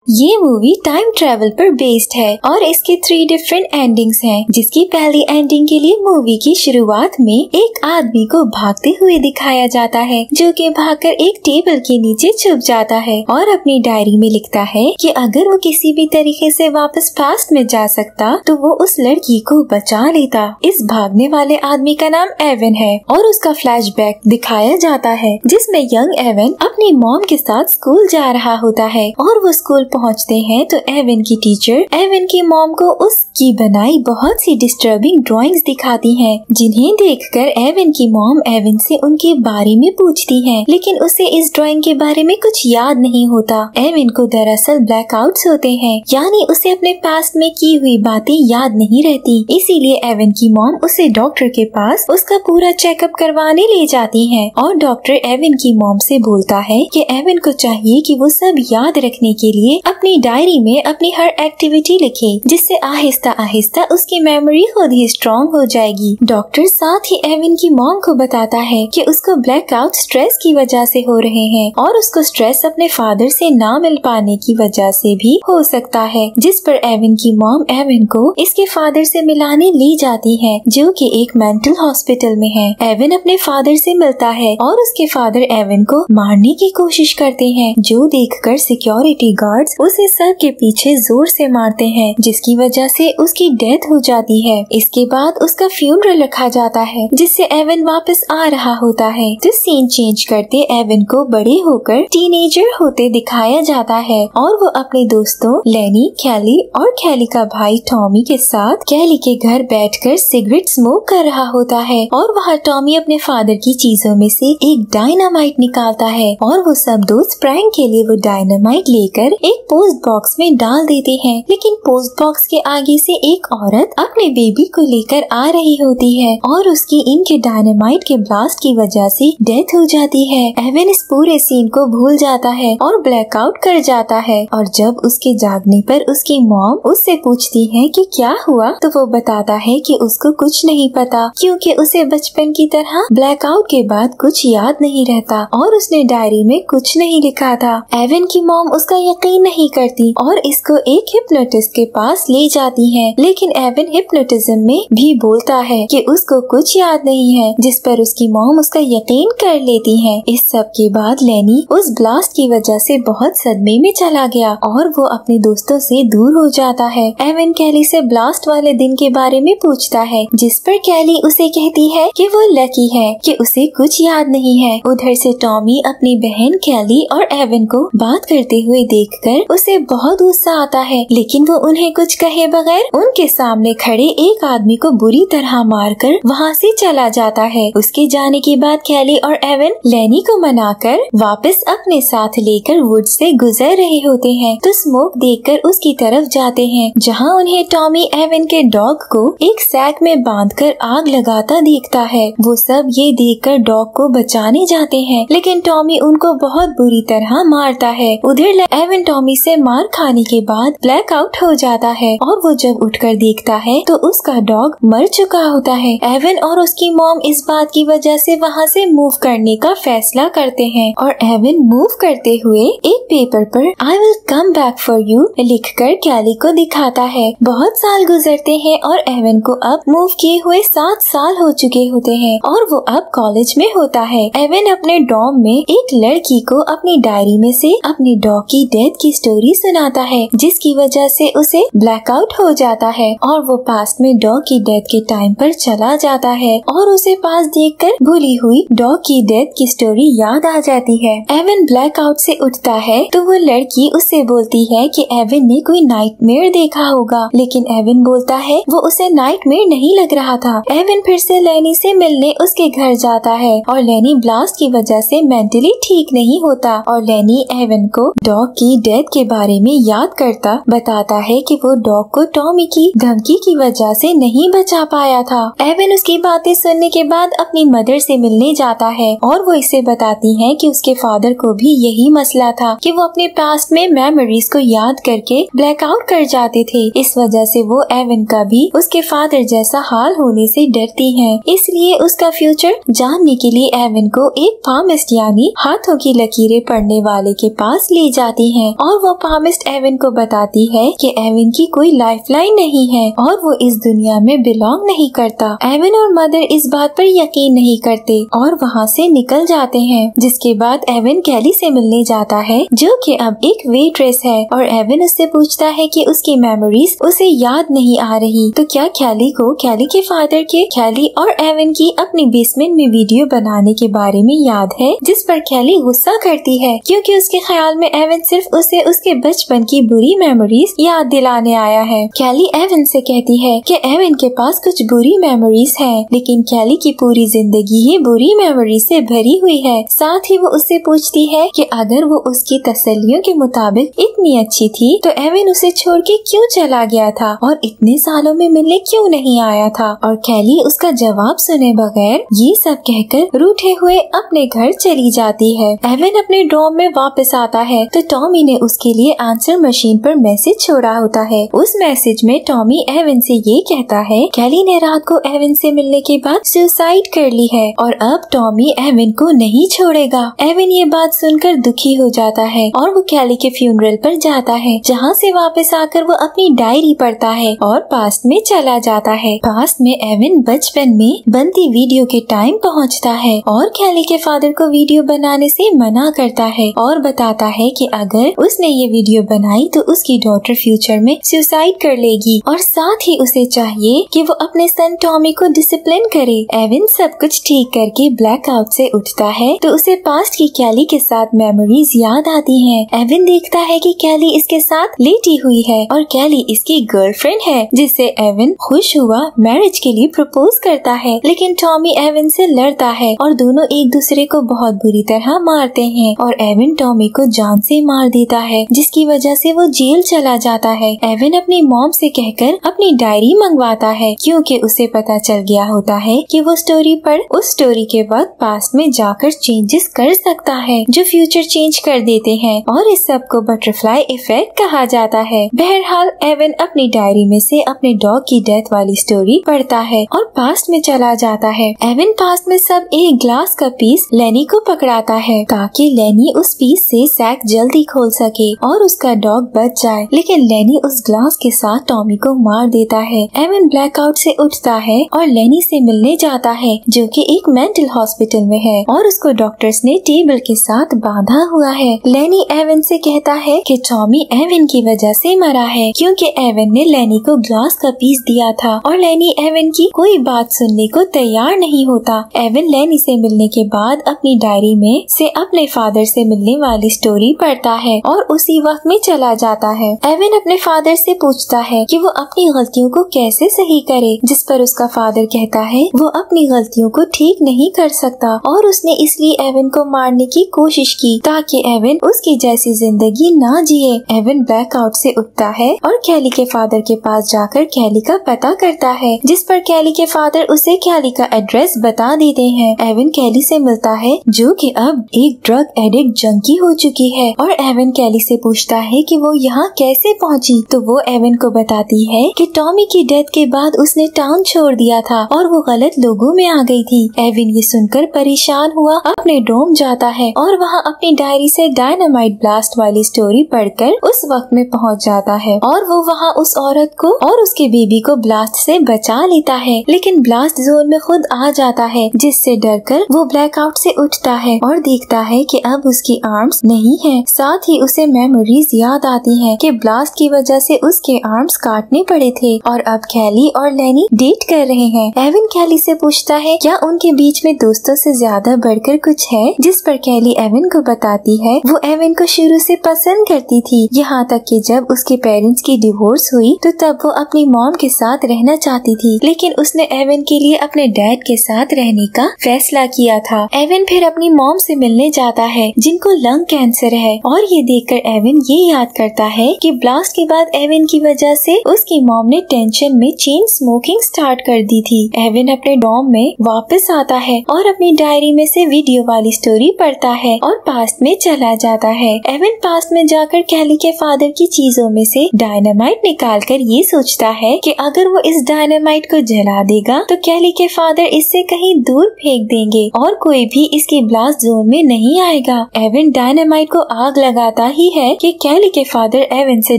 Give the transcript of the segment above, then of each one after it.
ये movie time travel पर based है और इसके 3 डिफरेंट एंडिंग्स हैं, जिसकी पहली एंडिंग के लिए मूवी की शुरुआत में एक आदमी को भागते हुए दिखाया जाता है, जो कि भागकर एक टेबल के नीचे छुप जाता है और अपनी डायरी में लिखता है कि अगर वो किसी भी तरीके से वापस पास्ट में जा सकता तो वो उस लड़की को बचा लेता। इस भागने वाले आदमी का नाम एवन है और उसका फ्लैशबैक दिखाया जाता है, जिसमें यंग एवन अपनी मॉम के साथ स्कूल जा रहा होता है और वो स्कूल पहुंचते हैं तो एवन की टीचर एवन की मॉम को उसकी बनाई बहुत सी डिस्टर्बिंग ड्राइंग्स दिखाती हैं, जिन्हें देखकर एवन की मॉम एवन से उनके बारे में पूछती है, लेकिन उसे इस ड्राइंग के बारे में कुछ याद नहीं होता। एवन को दरअसल ब्लैकआउट्स होते हैं, यानी उसे अपने पास्ट में की हुई बातें याद नहीं रहती। इसीलिए एवन की मॉम उसे डॉक्टर के पास उसका पूरा चेकअप करवाने ले जाती है और डॉक्टर एवन की मॉम से बोलता है कि एवन को चाहिए कि वो सब याद रखने के लिए अपनी डायरी में अपनी हर एक्टिविटी लिखे, जिससे आहिस्ता आहिस्ता उसकी मेमोरी खुद ही स्ट्रॉन्ग हो जाएगी। डॉक्टर साथ ही एवन की मॉम को बताता है कि उसको ब्लैकआउट स्ट्रेस की वजह से हो रहे हैं और उसको स्ट्रेस अपने फादर से ना मिल पाने की वजह से भी हो सकता है, जिस पर एवन की मॉम एवन को इसके फादर से मिलाने ले जाती है, जो कि एक मेंटल हॉस्पिटल में है। एवन अपने फादर से मिलता है और उसके फादर एवन को मारने की कोशिश करते हैं, जो देखकर सिक्योरिटी गार्ड्स उसे सर के पीछे जोर से मारते हैं, जिसकी वजह से उसकी डेथ हो जाती है। इसके बाद उसका फ्यूनरल रखा जाता है, जिससे एवन वापस आ रहा होता है। तो सीन चेंज करते एवन को बड़े होकर टीनेजर होते दिखाया जाता है और वो अपने दोस्तों लेनी, कैली और कैली का भाई टॉमी के साथ कैली के घर बैठकर सिगरेट स्मोक कर रहा होता है और वहाँ टॉमी अपने फादर की चीजों में से एक डायनामाइट निकालता है और वो सब दोस्त प्रैंक के लिए वो डायनामाइट लेकर एक पोस्ट बॉक्स में डाल देते हैं, लेकिन पोस्ट बॉक्स के आगे से एक औरत अपने बेबी को लेकर आ रही होती है और उसकी इनके डायनामाइट के ब्लास्ट की वजह से डेथ हो जाती है। एवन इस पूरे सीन को भूल जाता है और ब्लैकआउट कर जाता है और जब उसके जागने पर उसकी मॉम उससे पूछती है कि क्या हुआ, तो वो बताता है कि उसको कुछ नहीं पता, क्योंकि उसे बचपन की तरह ब्लैकआउट के बाद कुछ याद नहीं रहता और उसने डायरी में कुछ नहीं लिखा था। एवन की मॉम उसका यकीन नहीं करती और इसको एक हिप्नोटिस्ट के पास ले जाती है, लेकिन एवन हिप्नोटिज्म में भी बोलता है कि उसको कुछ याद नहीं है, जिस पर उसकी मॉम उसका यकीन कर लेती है। इस सब के बाद लेनी उस ब्लास्ट की वजह से बहुत सदमे में चला गया और वो अपने दोस्तों से दूर हो जाता है। एवन कैली से ब्लास्ट वाले दिन के बारे में पूछता है, जिस पर कैली उसे कहती है कि वो लकी है कि उसे कुछ याद नहीं है। उधर से टॉमी अपनी बहन कैली और एवन को बात करते हुए देखकर उसे बहुत गुस्सा आता है, लेकिन वो उन्हें कुछ कहे बगैर उनके सामने खड़े एक आदमी को बुरी तरह मारकर वहाँ से चला जाता है। उसके जाने के बाद कैली और एवन लेनी को मनाकर वापस अपने साथ लेकर वुड से गुजर रहे होते हैं, तो स्मोक देखकर उसकी तरफ जाते हैं, जहाँ उन्हें टॉमी एवन के डॉग को एक सैक में बांधकर आग लगाता देखता है। वो सब ये देखकर डॉग को बचाने जाते हैं, लेकिन टॉमी उनको बहुत बुरी तरह मारता है। उधर एवन टॉमी से मार खाने के बाद ब्लैकआउट हो जाता है और वो जब उठकर देखता है तो उसका डॉग मर चुका होता है। एवन और उसकी मॉम इस बात की वजह से वहाँ से मूव करने का फैसला करते हैं और एवन मूव करते हुए एक पेपर पर I will come back for you लिखकर कैली को दिखाता है। बहुत साल गुजरते हैं और एवन को अब मूव किए हुए 7 साल हो चुके होते हैं और वो अब कॉलेज में होता है। एवन अपने डॉर्म में एक लड़की को अपनी डायरी में से अपनी डॉग की डेथ की स्टोरी सुनाता है, जिसकी वजह से उसे ब्लैकआउट हो जाता है और वो पास्ट में डॉग की डेथ के टाइम पर चला जाता है और उसे पास देखकर भूली हुई डॉग की डेथ की स्टोरी याद आ जाती है। एवन ब्लैकआउट से उठता है तो वो लड़की उससे बोलती है कि एवन ने कोई नाइटमेयर देखा होगा, लेकिन एवन बोलता है वो उसे नाइटमेयर नहीं लग रहा था। एवन फिर से लेनी से मिलने उसके घर जाता है और लेनी ब्लास्ट की वजह से मेंटली ठीक नहीं होता और लेनी एवन को डॉग की डेथ के बारे में याद करता बताता है कि वो डॉग को टॉमी की धमकी की वजह से नहीं बचा पाया था। एवन उसकी बातें सुनने के बाद अपनी मदर से मिलने जाता है और वो इसे बताती है कि उसके फादर को भी यही मसला था कि वो अपने पास्ट में मेमोरीज को याद करके ब्लैकआउट कर जाते थे। इस वजह से वो एवन का भी उसके फादर जैसा हाल होने से डरती है, इसलिए उसका फ्यूचर जानने के लिए एवन को एक पामिस्ट यानी हाथों की लकीरें पढ़ने वाले के पास ले जाती हैं और वो पामिस्ट एवन को बताती है कि एवन की कोई लाइफलाइन नहीं है और वो इस दुनिया में बिलोंग नहीं करता। एवन और मदर इस बात पर यकीन नहीं करते और वहाँ से निकल जाते हैं। जिसके बाद एवन कैली से मिलने जाता है जो कि अब एक वेट्रेस है और एवन उससे पूछता है कि उसकी मेमोरीज उसे याद नहीं आ रही। तो क्या कैली को कैली के फादर के कैली और एवन की अपनी बेसमेंट में वीडियो बनाने के बारे में याद है, जिस पर कैली गुस्सा करती है क्योंकि उसके ख्याल में एवन सिर्फ उसे उसके बचपन की बुरी मेमोरीज याद दिलाने आया है। कैली एवन से कहती है कि एवन के पास कुछ बुरी मेमोरीज हैं, लेकिन कैली की पूरी जिंदगी ही बुरी मेमोरी से भरी हुई है। साथ ही वो उससे पूछती है कि अगर वो उसकी तसल्लियों के मुताबिक इतनी अच्छी थी तो एवन उसे छोड़ के क्यों चला गया था और इतने सालों में मिलने क्यों नहीं आया था। और कैली उसका जवाब सुने बगैर ये सब कहकर रूठे हुए अपने घर चली जाती है। एवन अपने डॉर्म में वापस आता है तो टॉमी ने उसके लिए आंसर मशीन पर मैसेज छोड़ा होता है। उस मैसेज में टॉमी एवन से ये कहता है कैली ने रात को एवन से मिलने के बाद सुसाइड कर ली है और अब टॉमी एवन को नहीं छोड़ेगा। एवन ये बात सुनकर दुखी हो जाता है और वो कैली के फ्यूनरल पर जाता है, जहाँ से वापस आकर वो अपनी डायरी पढ़ता है और पास्ट में चला जाता है। पास्ट में एवन बचपन में बनती वीडियो के टाइम पहुँचता है और कैली के फादर को वीडियो बनाने से मना करता है और बताता है कि अगर उसने ये वीडियो बनाई तो उसकी डॉटर फ्यूचर में सुसाइड कर लेगी और साथ ही उसे चाहिए कि वो अपने सन टॉमी को डिसिप्लिन करे। एवन सब कुछ ठीक करके ब्लैकआउट से उठता है तो उसे पास्ट की कैली के साथ मेमोरीज याद आती हैं। एवन देखता है कि कैली इसके साथ लेटी हुई है और कैली इसकी गर्लफ्रेंड है, जिससे एवन खुश हुआ मैरिज के लिए प्रपोज करता है। लेकिन टॉमी एवन से लड़ता है और दोनों एक दूसरे को बहुत बुरी तरह मारते हैं और एवन टॉमी को जान से मार देता है, जिसकी वजह से वो जेल चला जाता है। एवन अपनी मॉम से कहकर अपनी डायरी मंगवाता है क्योंकि उसे पता चल गया होता है कि वो स्टोरी पर उस स्टोरी के वक्त पास्ट में जाकर चेंजेस कर सकता है जो फ्यूचर चेंज कर देते हैं और इस सब को बटरफ्लाई इफेक्ट कहा जाता है। बहरहाल एवन अपनी डायरी में से अपने डॉग की डेथ वाली स्टोरी पढ़ता है और पास्ट में चला जाता है। एवन पास्ट में सब एक ग्लास का पीस लेनी को पकड़ाता है ताकि लेनी उस पीस से सैक जल्दी खोल सके और उसका डॉग बच जाए, लेकिन लेनी उस ग्लास के साथ टॉमी को मार देता है। एवन ब्लैकआउट से उठता है और लेनी से मिलने जाता है जो कि एक मेंटल हॉस्पिटल में है और उसको डॉक्टर्स ने टेबल के साथ बांधा हुआ है। लेनी एवन से कहता है कि टॉमी एवन की वजह से मरा है क्योंकि एवन ने लेनी को ग्लास का पीस दिया था और लेनी एवन की कोई बात सुनने को तैयार नहीं होता। एवन लेनी से मिलने के बाद अपनी डायरी में से अपने फादर से मिलने वाली स्टोरी पढ़ता है और उसी वक्त में चला जाता है। एवन अपने फादर से पूछता है कि वो अपनी गलतियों को कैसे सही करे, जिस पर उसका फादर कहता है वो अपनी गलतियों को ठीक नहीं कर सकता और उसने इसलिए एवन को मारने की कोशिश की ताकि एवन उसकी जैसी जिंदगी ना जिए। एवन ब्लैकआउट से उठता है और कैली के फादर के पास जाकर कैली का पता करता है, जिस पर कैली के फादर उसे कैली का एड्रेस बता देते हैं। एवन कैली से मिलता है जो कि अब एक ड्रग एडिक्ट जंकी हो चुकी है और एवन कैली से पूछता है कि वो यहाँ कैसे पहुँची, तो वो एवन को बताती है कि टॉमी की डेथ के बाद उसने टाउन छोड़ दिया था और वो गलत लोगों में आ गई थी। एवन ये सुनकर परेशान हुआ अपने डोम जाता है और वहाँ अपनी डायरी से डायनामाइट ब्लास्ट वाली स्टोरी पढ़कर उस वक्त में पहुँच जाता है और वो वहाँ उस औरत को और उसके बेबी को ब्लास्ट से बचा लेता है, लेकिन ब्लास्ट जोन में खुद आ जाता है, जिससे डरकर वो ब्लैकआउट से उठता है और देखता है कि अब उसकी आर्म्स नहीं है। साथ ही उसे मेमोरीज याद आती हैं कि ब्लास्ट की वजह से उसके आर्म्स काटने पड़े थे और अब कैली और लेनी डेट कर रहे हैं। एवन कैली से पूछता है क्या उनके बीच में दोस्तों से ज्यादा बढ़कर कुछ है, जिस पर कैली एवन को बताती है वो एवन को शुरू से पसंद करती थी, यहाँ तक कि जब उसके पेरेंट्स की डिवोर्स हुई तो तब वो अपनी मॉम के साथ रहना चाहती थी, लेकिन उसने एवन के लिए अपने डैड के साथ रहने का फैसला किया था। एवन फिर अपनी मॉम से मिलने जाता है जिनको लंग कैंसर है और ये देखकर एवन ये याद करता है कि ब्लास्ट के बाद एवन की वजह से उसकी मॉम ने टेंशन में चेन स्मोकिंग स्टार्ट कर दी थी। एवन अपने डॉर्म में वापस आता है और अपनी डायरी में से वीडियो वाली स्टोरी पढ़ता है और पास्ट में चला जाता है। एवन पास्ट में जाकर कैली के फादर की चीजों में से डायनामाइट निकालकर ये सोचता है कि अगर वो इस डायनामाइट को जला देगा तो कैली के फादर इससे कहीं दूर फेंक देंगे और कोई भी इसकी ब्लास्ट जोन में नहीं आएगा। एवन डायनामाइट को आग लगाता ही होती है कि कैली के फादर एवन से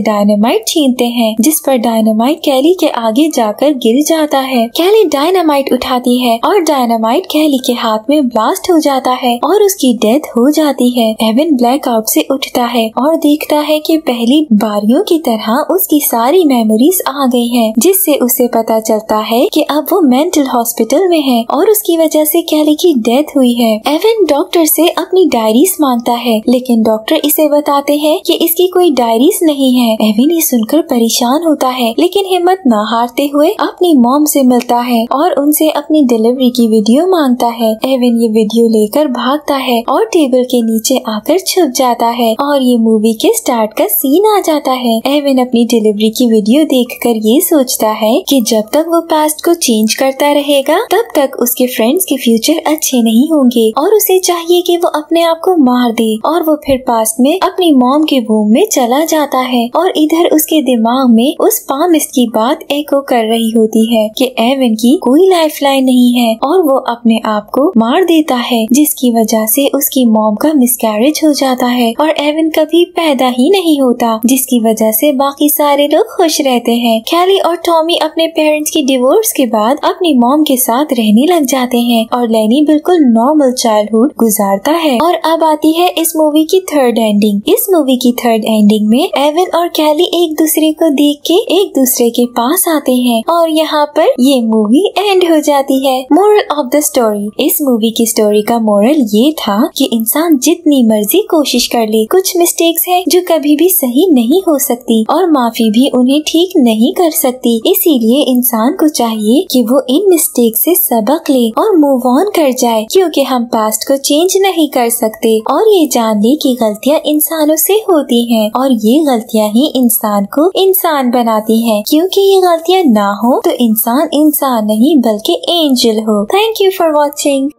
डायनामाइट छीनते हैं, जिस पर डायनामाइट कैली के आगे जाकर गिर जाता है। कैली डायनामाइट उठाती है और डायनामाइट कैली के हाथ में ब्लास्ट हो जाता है और उसकी डेथ हो जाती है। एवन ब्लैकआउट से उठता है और देखता है कि पहली बारियों की तरह उसकी सारी मेमोरीज आ गई हैं, जिससे उसे पता चलता है कि अब वो मेंटल हॉस्पिटल में है और उसकी वजह से कैली की डेथ हुई है। एवन डॉक्टर से अपनी डायरीज मांगता है, लेकिन डॉक्टर इसे बताते हैं कि इसकी कोई डायरीज नहीं है। एवन ये सुनकर परेशान होता है, लेकिन हिम्मत न हारते हुए अपनी मॉम से मिलता है और उनसे अपनी डिलीवरी की वीडियो मांगता है। एवन ये वीडियो लेकर भागता है और टेबल के नीचे आकर छुप जाता है और ये मूवी के स्टार्ट का सीन आ जाता है। एवन अपनी डिलीवरी की वीडियो देखकर ये सोचता है कि जब तक वो पास्ट को चेंज करता रहेगा तब तक उसके फ्रेंड्स के फ्यूचर अच्छे नहीं होंगे और उसे चाहिए कि वो अपने आप को मार दे। और वो फिर पास्ट में अपनी मॉम के वूम में चला जाता है और इधर उसके दिमाग में उस पामिस्ट की बात एको कर रही होती है कि एवन की कोई लाइफलाइन नहीं है और वो अपने आप को मार देता है, जिसकी वजह से उसकी मॉम का मिसकैरेज हो जाता है और एवन कभी पैदा ही नहीं होता, जिसकी वजह से बाकी सारे लोग खुश रहते हैं। कैली और टॉमी अपने पेरेंट्स की डिवोर्स के बाद अपनी मॉम के साथ रहने लग जाते हैं और लेनी बिल्कुल नॉर्मल चाइल्डहुड गुजारता है। और अब आती है इस मूवी की थर्ड एंडिंग। इस मूवी की थर्ड एंडिंग में एवन और कैली एक दूसरे को देख के एक दूसरे के पास आते हैं और यहाँ पर ये मूवी एंड हो जाती है। मोरल ऑफ द स्टोरी, इस मूवी की स्टोरी का मोरल ये था कि इंसान जितनी मर्जी कोशिश कर ले, कुछ मिस्टेक्स हैं जो कभी भी सही नहीं हो सकती और माफी भी उन्हें ठीक नहीं कर सकती। इसीलिए इंसान को चाहिए कि वो इन मिस्टेक से सबक ले और मूव ऑन कर जाए, क्योंकि हम पास्ट को चेंज नहीं कर सकते और ये जान ले कि गलतियाँ इंसानों से होती हैं और ये गलतियाँ ही इंसान को इंसान बनाती हैं, क्योंकि ये गलतियाँ ना हो तो इंसान इंसान नहीं बल्कि एंजल हो। Thank you for watching.